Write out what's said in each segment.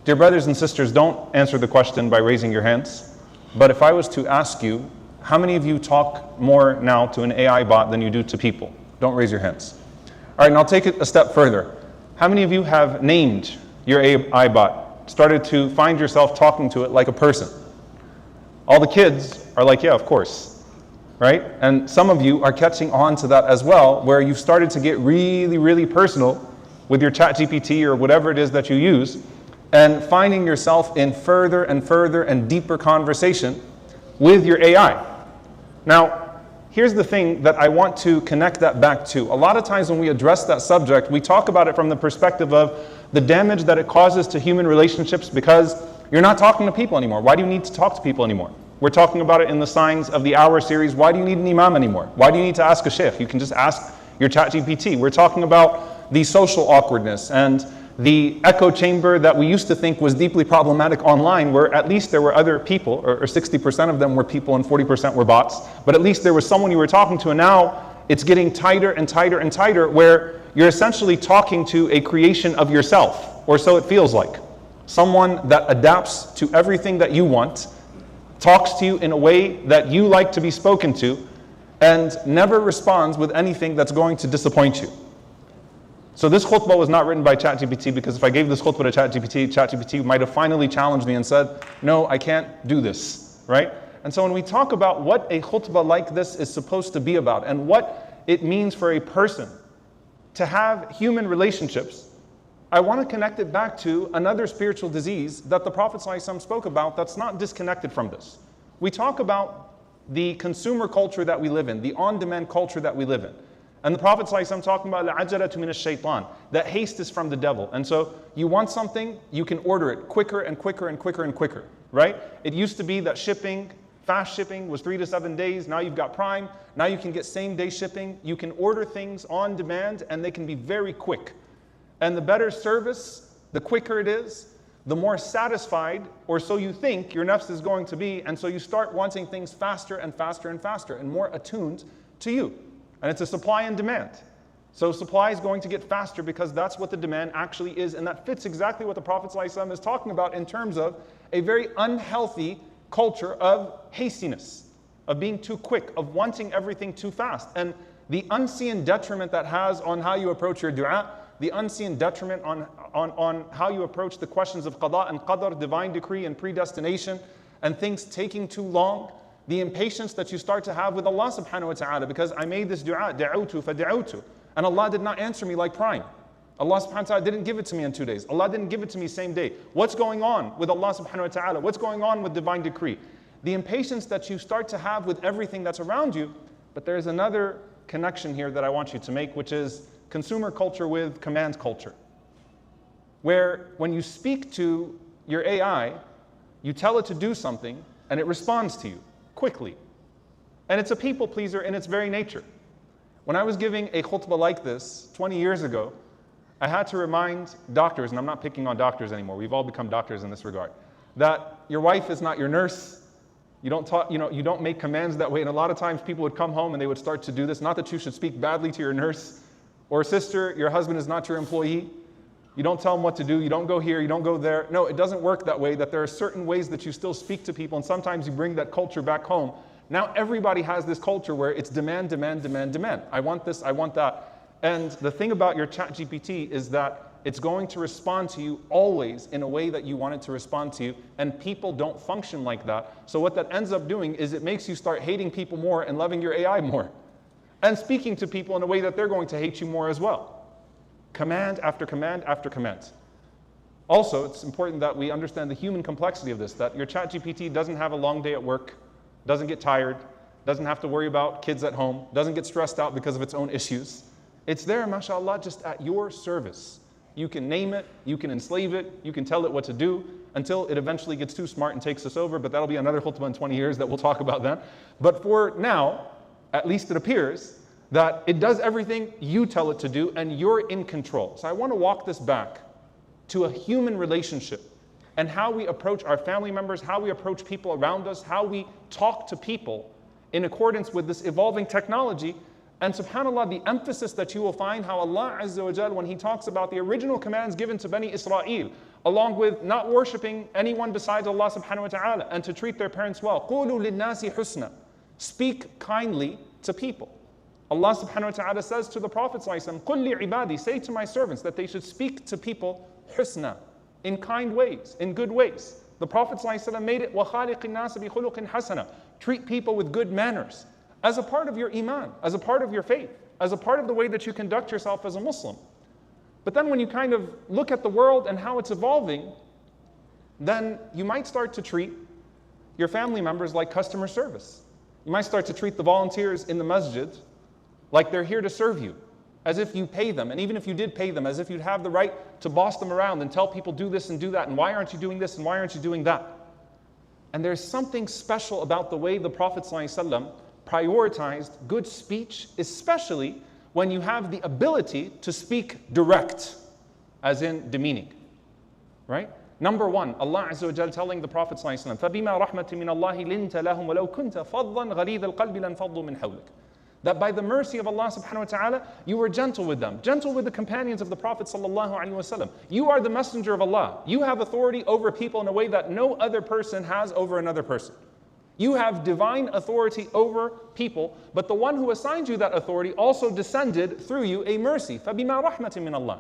Dear brothers and sisters, don't answer the question by raising your hands. But if I was to ask you, how many of you talk more now to an AI bot than you do to people? Don't raise your hands. All right, and I'll take it a step further. How many of you have named your AI bot, started to find yourself talking to it like a person? All the kids are like, yeah, of course, right? And some of you are catching on to that as well, where you've started to get really, really personal with your chatgpt or whatever it is that you use, and finding yourself in further and further and deeper conversation with your AI. Now, here's the thing that I want to connect that back to. A lot of times when we address that subject, we talk about it from the perspective of the damage that it causes to human relationships because you're not talking to people anymore. Why do you need to talk to people anymore? We're talking about it in the Signs of the Hour series. Why do you need an imam anymore? Why do you need to ask a sheikh? You can just ask your ChatGPT. We're talking about the social awkwardness and the echo chamber that we used to think was deeply problematic online, where at least there were other people, or 60% of them were people and 40% were bots, but at least there was someone you were talking to, and now it's getting tighter and tighter and tighter, where you're essentially talking to a creation of yourself, or so it feels like. Someone that adapts to everything that you want, talks to you in a way that you like to be spoken to, and never responds with anything that's going to disappoint you. So this khutbah was not written by ChatGPT, because if I gave this khutbah to ChatGPT might have finally challenged me and said, no, I can't do this, right? And so when we talk about what a khutbah like this is supposed to be about and what it means for a person to have human relationships, I want to connect it back to another spiritual disease that the Prophet ﷺ spoke about that's not disconnected from this. We talk about the consumer culture that we live in, the on-demand culture that we live in. And the Prophet ﷺ talking about al-ajalatu min ash-shaytan, that haste is from the devil. And so you want something, you can order it quicker and quicker and quicker and quicker, right? It used to be that shipping, fast shipping was 3 to 7 days. Now you've got Prime. Now you can get same day shipping. You can order things on demand and they can be very quick. And the better service, the quicker it is, the more satisfied, or so you think, your nafs is going to be. And so you start wanting things faster and faster and faster and more attuned to you. And it's a supply and demand. So supply is going to get faster because that's what the demand actually is. And that fits exactly what the Prophet ﷺ is talking about in terms of a very unhealthy culture of hastiness, of being too quick, of wanting everything too fast. And the unseen detriment that has on how you approach your du'a, the unseen detriment on how you approach the questions of qada and qadar, divine decree and predestination, and things taking too long. The impatience that you start to have with Allah subhanahu wa ta'ala, because I made this dua, da'utu fada'utu, and Allah did not answer me like Prime. Allah subhanahu wa ta'ala didn't give it to me in 2 days. Allah didn't give it to me same day. What's going on with Allah subhanahu wa ta'ala? What's going on with divine decree? The impatience that you start to have with everything that's around you. But there's another connection here that I want you to make, which is consumer culture with command culture. Where when you speak to your AI, you tell it to do something and it responds to you quickly. And it's a people pleaser in its very nature. When I was giving a khutbah like this 20 years ago, I had to remind doctors, and I'm not picking on doctors anymore, we've all become doctors in this regard, that your wife is not your nurse. You don't make commands that way. And a lot of times people would come home and they would start to do this. Not that you should speak badly to your nurse or sister, your husband is not your employee. You don't tell them what to do, you don't go here, you don't go there. No, it doesn't work that way, that there are certain ways that you still speak to people, and sometimes you bring that culture back home. Now everybody has this culture where it's demand, demand, demand, demand. I want this, I want that. And the thing about your ChatGPT is that it's going to respond to you always in a way that you want it to respond to you, and people don't function like that. So what that ends up doing is it makes you start hating people more and loving your AI more, and speaking to people in a way that they're going to hate you more as well. Command after command after command. Also, it's important that we understand the human complexity of this, that your ChatGPT doesn't have a long day at work, doesn't get tired, doesn't have to worry about kids at home, doesn't get stressed out because of its own issues. It's there, mashallah, just at your service. You can name it, you can enslave it, you can tell it what to do until it eventually gets too smart and takes us over, but that'll be another khutbah in 20 years that we'll talk about then. But for now, at least it appears that it does everything you tell it to do and you're in control. So I want to walk this back to a human relationship and how we approach our family members, how we approach people around us, how we talk to people in accordance with this evolving technology. And subhanAllah, the emphasis that you will find how Allah Azza wa Jal, when He talks about the original commands given to Bani Israel, along with not worshipping anyone besides Allah subhanahu wa ta'ala, and to treat their parents well. قُولُوا لِلنَّاسِ حُسْنًا. Speak kindly to people. Allah subhanahu wa ta'ala says to the Prophet ﷺ, قُلْ لِعِبَادِي, say to my servants that they should speak to people husna, in kind ways, in good ways. The Prophet ﷺ made it وَخَالِقِ النَّاسِ بِخُلُقٍ حَسَنًا. Treat people with good manners as a part of your iman, as a part of your faith, as a part of the way that you conduct yourself as a Muslim. But then when you kind of look at the world and how it's evolving, then you might start to treat your family members like customer service. You might start to treat the volunteers in the masjid like they're here to serve you, as if you pay them. And even if you did pay them, as if you'd have the right to boss them around and tell people do this and do that, and why aren't you doing this and why aren't you doing that? And there's something special about the way the Prophet ﷺ prioritized good speech, especially when you have the ability to speak direct, as in demeaning, right? Number one, Allah Azza wa Jal telling the Prophet ﷺ, فَبِمَا رَحْمَةٍ مِّنَ اللَّهِ لِنْتَ لَهُمْ وَلَوْ كُنْتَ فَضًّا غَلِيظَ الْقَلْبِ لَانْفَضُّوا مِنْ حَوْلِكَ. That by the mercy of Allah subhanahu wa ta'ala, you were gentle with them, gentle with the companions of the Prophet sallallahu alaihi wasallam. You are the messenger of Allah. You have authority over people in a way that no other person has over another person. You have divine authority over people, but the one who assigned you that authority also descended through you a mercy. فَبِمَا رَحْمَةٍ مِّنَ اللَّهِ.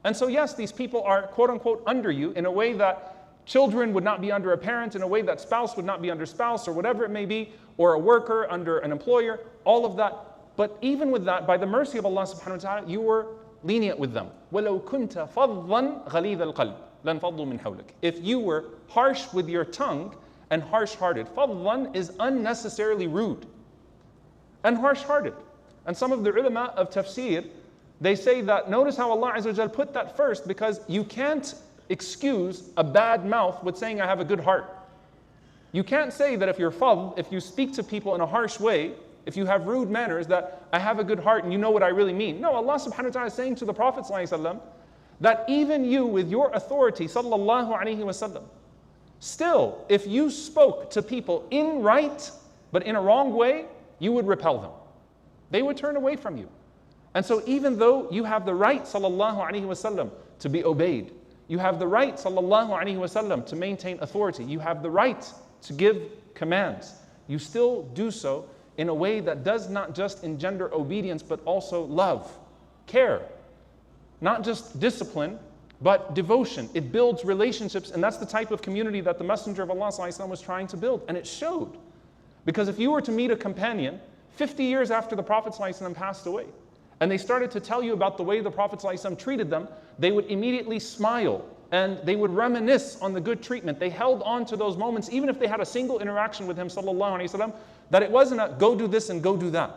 And so yes, these people are quote unquote under you in a way that children would not be under a parent, in a way that spouse would not be under spouse, or whatever it may be, or a worker under an employer, all of that. But even with that, by the mercy of Allah subhanahu wa ta'ala, you were lenient with them. وَلَوْ كُنْتَ فَضًّا غَلِيظَ الْقَلْبِ لَانْفَضُّوا مِنْ حَوْلِكَ. If you were harsh with your tongue and harsh-hearted, فَضًّا is unnecessarily rude and harsh-hearted. And some of the ulama of tafsir, they say that, notice how Allah Azza wa Jal put that first, because you can't excuse a bad mouth with saying I have a good heart. You can't say that if you're fadl, if you speak to people in a harsh way, if you have rude manners, that I have a good heart and you know what I really mean. No, Allah subhanahu wa ta'ala is saying to the Prophet ﷺ that even you with your authority, sallallahu alayhi wasallam, still, if you spoke to people in right, but in a wrong way, you would repel them. They would turn away from you. And so even though you have the right, sallallahu alayhi wasallam, to be obeyed, you have the right, sallallahu alayhi wasallam, to maintain authority, you have the right to give commands, you still do so in a way that does not just engender obedience, but also love, care. Not just discipline, but devotion. It builds relationships, and that's the type of community that the Messenger of Allah ﷺ was trying to build, and it showed. Because if you were to meet a companion 50 years after the Prophet ﷺ passed away, and they started to tell you about the way the Prophet ﷺ treated them, they would immediately smile, and they would reminisce on the good treatment. They held on to those moments, even if they had a single interaction with him, sallallahu alayhi wasallam, that it wasn't a go do this and go do that.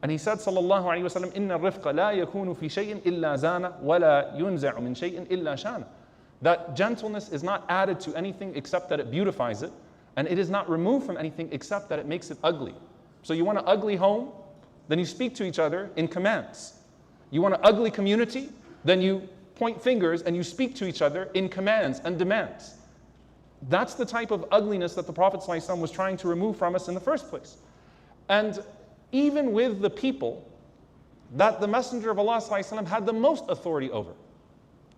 And he said, sallallahu alayhi wasallam, إِنَّ الرِّفْقَ لَا يَكُونُ فِي شَيْءٍ إِلَّا زَانَ وَلَا يُنْزَعُ مِنْ شَيْءٍ إِلَّا شَانَ. That gentleness is not added to anything except that it beautifies it, and it is not removed from anything except that it makes it ugly. So you want an ugly home? Then you speak to each other in commands. You want an ugly community? Then you point fingers and you speak to each other in commands and demands. That's the type of ugliness that the Prophet ﷺ was trying to remove from us in the first place. And even with the people that the Messenger of Allah ﷺ had the most authority over.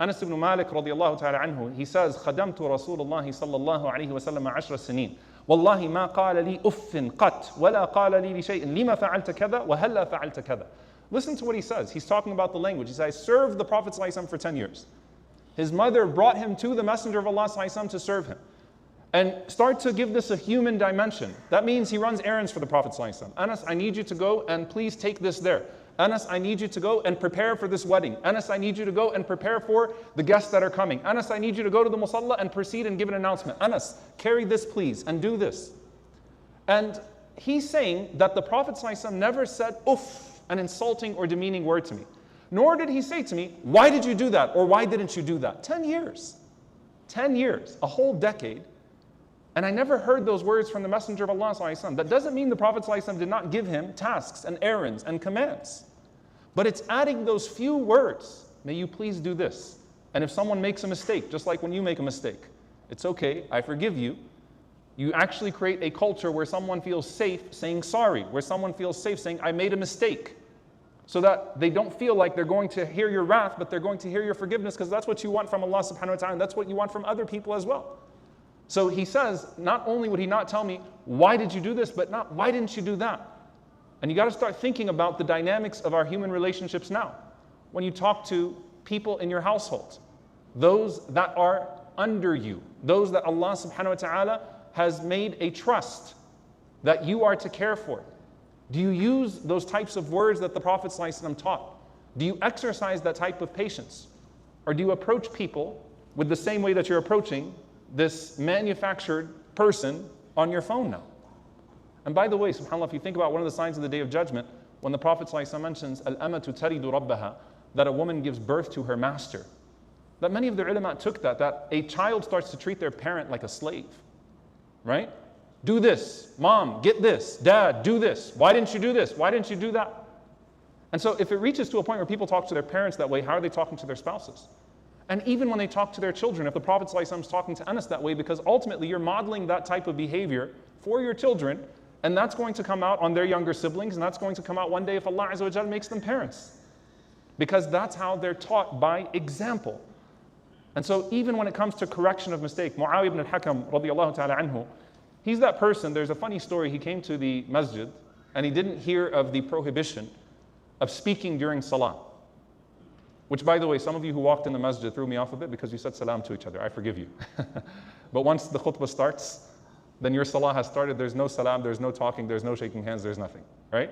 Anas ibn Malik radiallahu ta'ala anhu, he says, خَدَمْتُ رَسُولُ اللَّهِ صَلَّى اللَّهُ عَلَيْهِ وَسَلَّمَ عَشْرَ سِنِينَ وَاللَّهِ مَا قَالَ لِي أُفٍّ قَطْ وَلَا قَالَ لِي لِشَيْءٍ لِمَا فَعَلْتَ كَذَا وَهَلَّا فَعَلْتَ كَذَا. Listen to what he says. He's talking about the language. He says, I served the Prophet ﷺ for 10 years. His mother brought him to the Messenger of Allah ﷺ to serve him. And start to give this a human dimension. That means he runs errands for the Prophet ﷺ. Anas, I need you to go and please take this there. Anas, I need you to go and prepare for this wedding. Anas, I need you to go and prepare for the guests that are coming. Anas, I need you to go to the musalla and proceed and give an announcement. Anas, carry this please and do this. And he's saying that the Prophet ﷺ never said, uff, an insulting or demeaning word to me. Nor did he say to me, why did you do that? Or why didn't you do that? 10 years. 10 years. A whole decade. And I never heard those words from the Messenger of Allah ﷺ. That doesn't mean the Prophet ﷺ did not give him tasks and errands and commands. But it's adding those few words. May you please do this. And if someone makes a mistake, just like when you make a mistake, it's okay, I forgive you. You actually create a culture where someone feels safe saying sorry, where someone feels safe saying, I made a mistake. so that they don't feel like they're going to hear your wrath, but they're going to hear your forgiveness, because that's what you want from Allah subhanahu wa ta'ala, and that's what you want from other people as well. So he says, not only would he not tell me, why did you do this, but not, why didn't you do that? And you got to start thinking about the dynamics of our human relationships now. When you talk to people in your household, those that are under you, those that Allah subhanahu wa ta'ala has made a trust that you are to care for. Do you use those types of words that the Prophet ﷺ taught? Do you exercise that type of patience? Or do you approach people with the same way that you're approaching this manufactured person on your phone now? And by the way, subhanAllah, if you think about one of the signs of the Day of Judgment, when the Prophet ﷺ mentions al-amatu taridu rabbaha, that a woman gives birth to her master, that many of the ulama took that a child starts to treat their parent like a slave, right? Do this, mom, get this, dad, do this. Why didn't you do this? Why didn't you do that? And so if it reaches to a point where people talk to their parents that way, how are they talking to their spouses? And even when they talk to their children, if the Prophet ﷺ is talking to Anas that way, because ultimately you're modeling that type of behavior for your children, and that's going to come out on their younger siblings, and that's going to come out one day if Allah Azza wa Jalla makes them parents. Because that's how they're taught, by example. And so even when it comes to correction of mistake, Muawiyah ibn al-Hakam radiyallahu ta'ala anhu, he's that person. There's a funny story. He came to the masjid and he didn't hear of the prohibition of speaking during salah. Which, by the way, some of you who walked in the masjid threw me off a bit because you said salam to each other. I forgive you. But once the khutbah starts, then your salah has started. There's no salam, there's no talking, there's no shaking hands, there's nothing, right?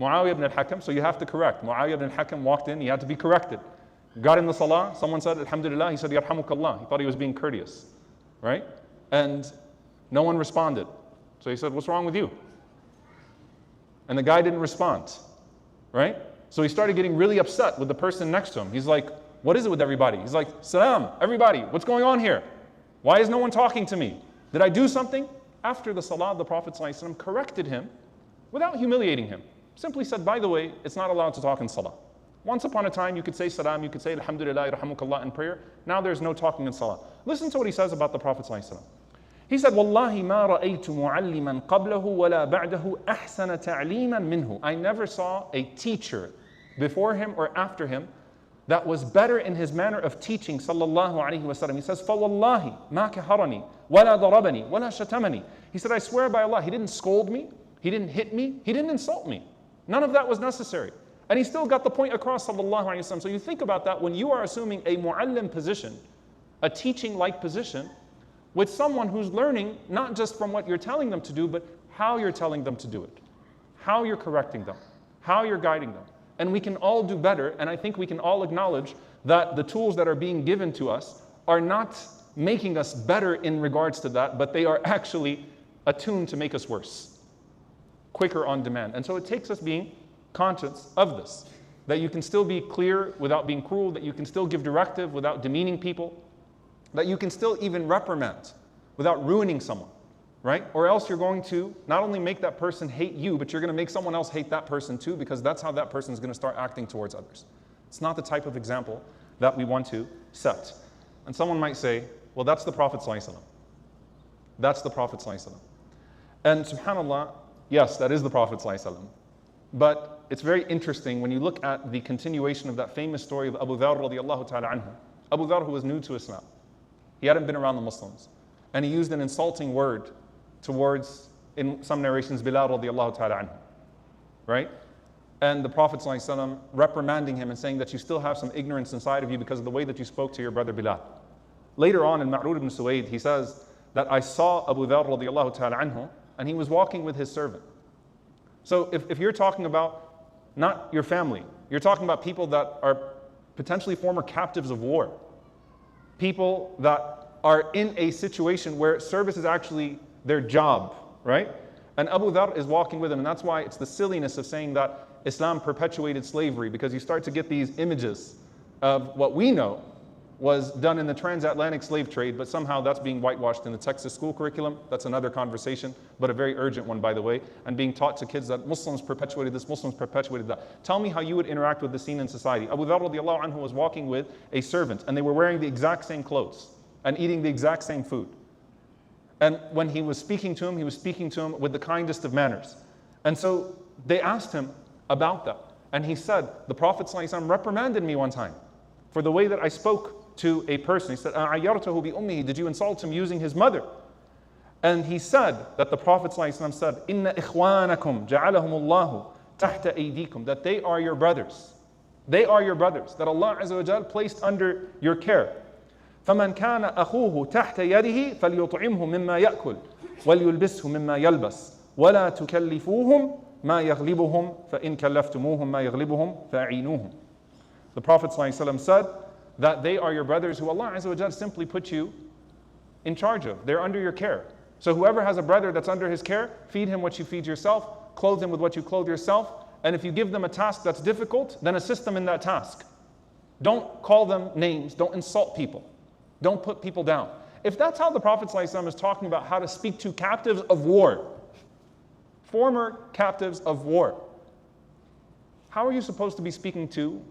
Muawiyah ibn al-Hakam, so you have to correct. Muawiyah ibn al-Hakam walked in, he had to be corrected. Got in the salah, someone said, Alhamdulillah, he said, Yarhamukallah. He thought he was being courteous, right? And no one responded. So he said, what's wrong with you? And the guy didn't respond, right? So he started getting really upset with the person next to him. He's like, what is it with everybody? He's like, salam, everybody, what's going on here? Why is no one talking to me? Did I do something? After the salah, the Prophet ﷺ corrected him without humiliating him. Simply said, by the way, it's not allowed to talk in salah. Once upon a time, you could say salam, you could say alhamdulillah, rahmukallah in prayer. Now there's no talking in salah. Listen to what he says about the Prophet ﷺ. He said, Wallahi ma ra'aytu mu'alliman qablahu wa la ba'dahu ahsana ta'liman minhu. I never saw a teacher before him or after him that was better in his manner of teaching, sallallahu alayhi wa sallam. He says, فَوَاللَّهِ مَا كَهَرَنِي وَلَا ضَرَبَنِي وَلَا شَتَمَنِي. He said, I swear by Allah, he didn't scold me, he didn't hit me, he didn't insult me. None of that was necessary. And he still got the point across, sallallahu alayhi wa sallam. So you think about that when you are assuming a mu'allim position, a teaching-like position, with someone who's learning not just from what you're telling them to do, but how you're telling them to do it, how you're correcting them, how you're guiding them. And we can all do better, and I think we can all acknowledge that the tools that are being given to us are not making us better in regards to that, but they are actually attuned to make us worse, quicker on demand. And so it takes us being conscious of this, that you can still be clear without being cruel, that you can still give directive without demeaning people, that you can still even reprimand without ruining someone, right? Or else you're going to not only make that person hate you, but you're going to make someone else hate that person too, because that's how that person is going to start acting towards others. It's not the type of example that we want to set. And someone might say, well, that's the Prophet ﷺ. That's the Prophet ﷺ. And subhanAllah, yes, that is the Prophet ﷺ. But it's very interesting when you look at the continuation of that famous story of Abu Dharr radiallahu ta'ala anhu. Abu Dharr, who was new to Islam. He hadn't been around the Muslims. And he used an insulting word towards, in some narrations, belal radiallahu ta'ala anhu. Right? And the Prophet ﷺ reprimanding him and saying that you still have some ignorance inside of you because of the way that you spoke to your brother Bilal. Later on in Ma'rur ibn Suwayd, he says that I saw Abu Dharr radiallahu ta'ala anhu and he was walking with his servant. So if you're talking about not your family, you're talking about people that are potentially former captives of war, people that are in a situation where service is actually their job, right? And Abu Dharr is walking with him, and that's why it's the silliness of saying that Islam perpetuated slavery, because you start to get these images of what we know was done in the transatlantic slave trade, but somehow that's being whitewashed in the Texas school curriculum. That's another conversation, but a very urgent one, by the way, and being taught to kids that Muslims perpetuated this, Muslims perpetuated that. Tell me how you would interact with the scene in society. Abu Dharr radiallahu anhu was walking with a servant, and they were wearing the exact same clothes and eating the exact same food. And when he was speaking to him with the kindest of manners. And so they asked him about that. And he said, the Prophet ﷺ reprimanded me one time for the way that I spoke to a person. He said, "A'ayyartahu bi ummihi," did you insult him using his mother? And he said that the Prophet ﷺ said, "Inna ikhwanakum ja'alahumullahu tahta aydikum," that they are your brothers. They are your brothers, that Allah Azza wa Jal placed under your care. فَمَنْ كَانَ أَخُوهُ تَحْتَ يَدِهِ فَلْيُطْعِمْهُ مِمَّا يَأْكُلْ وَلْيُلْبِسْهُ مِمَّا يَلْبَسْ وَلَا تُكَلِّفُوهُمْ مَا يَغْلِبُهُمْ فَإِنْ كَلَّفْتُمُوهُمْ مَا يَغْلِبُهُمْ فَأَعِينُوهُمْ. The Prophet ﷺ said that they are your brothers who Allah Azza wa Jal simply put you in charge of. They're under your care. So whoever has a brother that's under his care, feed him what you feed yourself, clothe him with what you clothe yourself, and if you give them a task that's difficult, then assist them in that task. Don't call them names, don't insult people, don't put people down. If that's how the Prophet ﷺ is talking about how to speak to captives of war, former captives of war, how are you supposed to be speaking to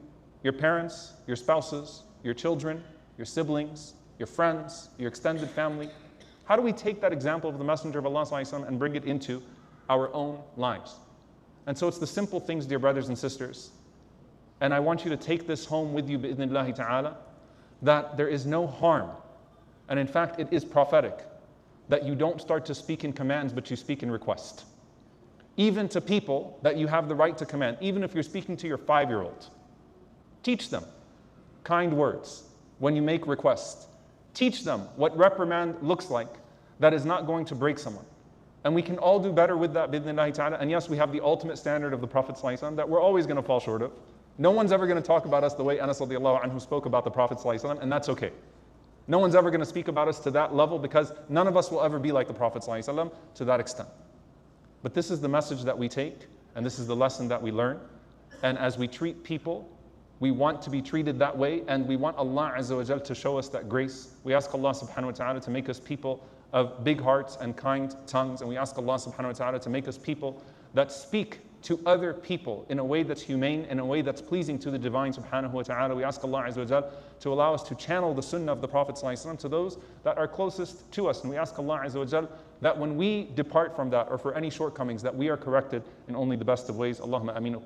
your parents, your spouses, your children, your siblings, your friends, your extended family? How do we take that example of the Messenger of Allah ﷺ and bring it into our own lives? And so it's the simple things, dear brothers and sisters. And I want you to take this home with you, bi'idhnillahi ta'ala, that there is no harm. And in fact, it is prophetic that you don't start to speak in commands, but you speak in request. Even to people that you have the right to command, even if you're speaking to your 5-year-old. Teach them kind words when you make requests. Teach them what reprimand looks like that is not going to break someone. And we can all do better with that, bi'idhnillahi ta'ala. And yes, we have the ultimate standard of the Prophet ﷺ that we're always going to fall short of. No one's ever going to talk about us the way Anas radiallahu anhu spoke about the Prophet ﷺ, and that's okay. No one's ever going to speak about us to that level because none of us will ever be like the Prophet ﷺ to that extent. But this is the message that we take, and this is the lesson that we learn. And as we treat people, we want to be treated that way, and we want Allah Azza wa Jal to show us that grace. We ask Allah subhanahu wa ta'ala to make us people of big hearts and kind tongues, and we ask Allah subhanahu wa ta'ala to make us people that speak to other people in a way that's humane, in a way that's pleasing to the Divine subhanahu wa ta'ala. We ask Allah Azza wa Jal to allow us to channel the sunnah of the Prophet ﷺ to those that are closest to us. And we ask Allah Azza wa Jal that when we depart from that or for any shortcomings, that we are corrected in only the best of ways. Allahumma ameen.